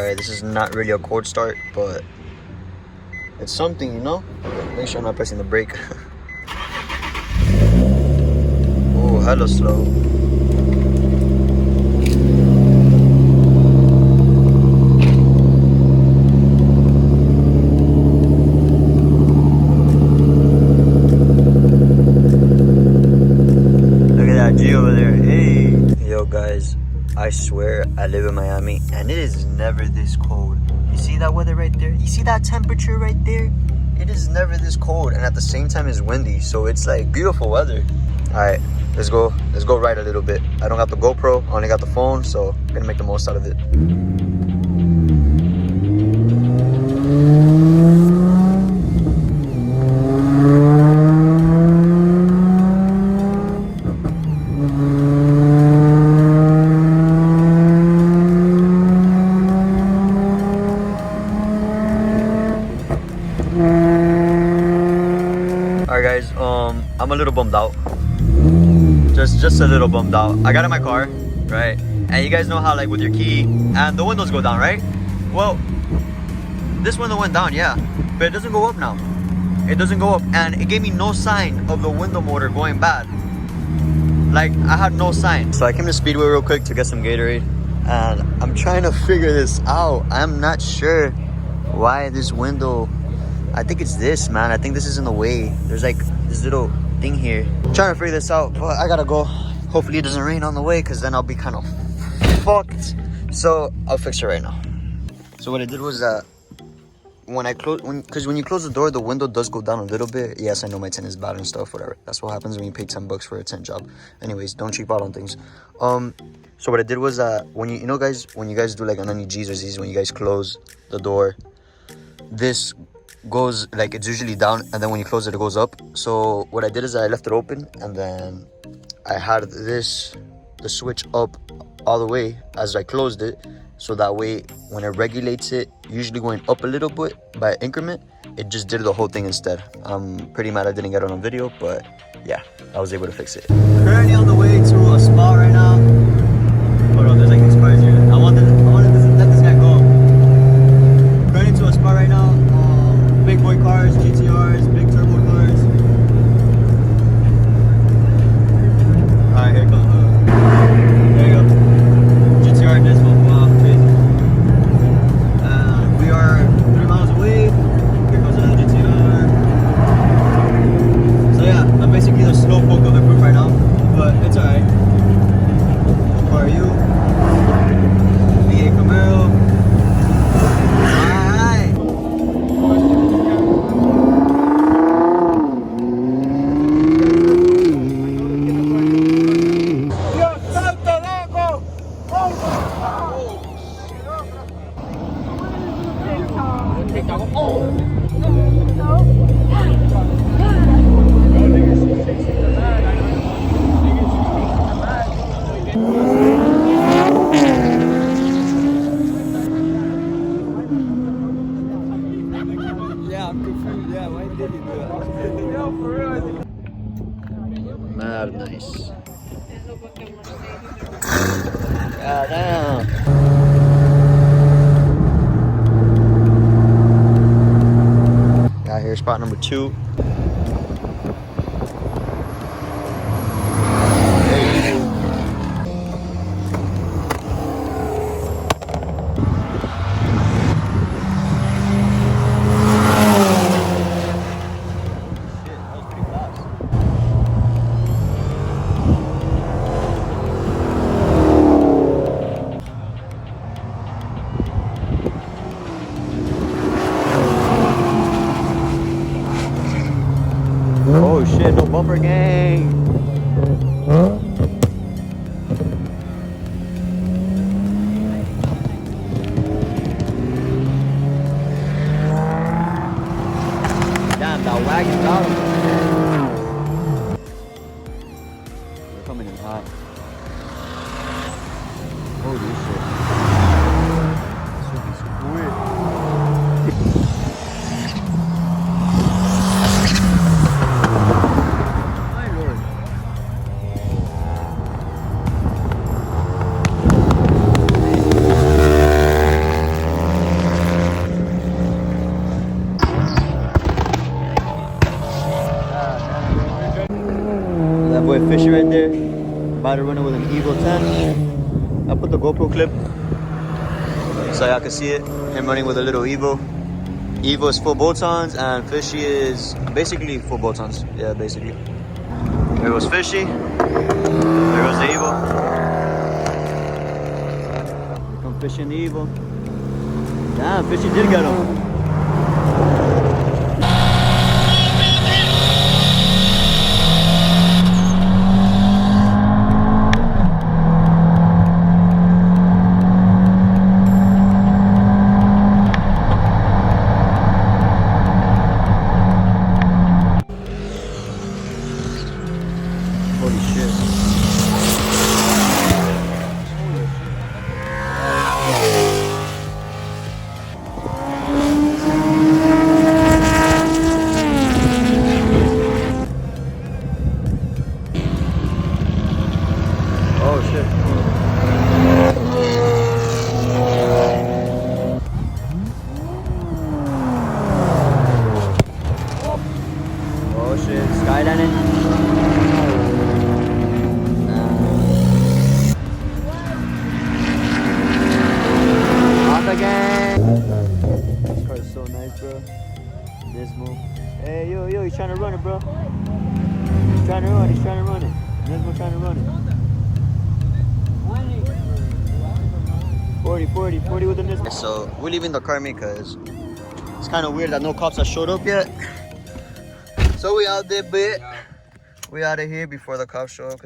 Alright, this is not really a cold start, but it's something, you know? Make sure I'm not pressing the brake. Oh, hella slow. Look at that G over there. Hey! Yo, guys. I swear I live in Miami and it is never this cold. You see that weather right there? You see that temperature right there? It is never this cold, and at the same time it's windy, so it's like beautiful weather. Alright, let's go ride a little bit. I don't got the GoPro, I only got the phone, so I'm gonna make the most out of it. Alright guys, I'm a little bummed out. Just a little bummed out. I got in my car, right? And you guys know how like with your key and the windows go down, right? Well, this window went down, yeah, but it doesn't go up now. It doesn't go up, and it gave me no sign of the window motor going bad. Like, I had no sign. So I came to Speedway real quick to get some Gatorade, and I'm trying to figure this out. I'm not sure why this window, I think it's this, man. I think this is in the way. There's like this little thing here. I'm trying to figure this out, but I gotta go. Hopefully it doesn't rain on the way, because then I'll be kind of fucked. So I'll fix it right now. So what I did was that when you close the door, the window does go down a little bit. Yes, I know my tent is bad and stuff, whatever. That's what happens when you pay 10 bucks for a tent job. Anyways, don't cheap out on things. So what I did was that when you know guys, when you guys do like on any G's or Z's, when you guys close the door, this goes like, it's usually down, and then when you close it, it goes up. So what I did is I left it open, and then I had the switch up all the way as I closed it, so that way when it regulates it, usually going up a little bit by increment, it just did the whole thing instead. I'm pretty mad I didn't get it on video, but yeah, I was able to fix it. Currently on the way to a spot right now. Hold on, there's like these cars here. I wanted to let this guy go. Currently to a spot right now. Big boy cars, GTRs, big turbo cars. Alright, here it comes. There you go. GTR Dismal. Wow, crazy. We are 3 miles away. Here comes another GTR. So yeah, I'm basically the slowpoke of the group right now, but it's alright. How are you? V8 Camaro. Yeah, I'm confused. Yeah, why did he do that? Yo, for real. Mad nice. God damn. Got here spot number 2. Oh shit, no bumper gang. Damn, that wagon got him. They're coming in hot. Holy shit. This would be super weird. Fishy right there. About to run it with an Evo 10. I put the GoPro clip so y'all can see it. Him running with a little Evo. Evo is full bolt-ons and Fishy is basically full bolt-ons. Yeah, basically. There goes Fishy. There goes the Evo. Here come Fishy and the Evo. Damn, Fishy did get him. Holy shit. Oh shit. Oh shit, skylining. Off again. This car is so nice, bro. Dismal. Hey, yo, he's trying to run it, bro. He's trying to run it. Dismal trying to run it. 40 with the Nismo. So we're leaving the car because it's kind of weird that no cops have showed up yet. So we out there, but we out of here before the cops show up.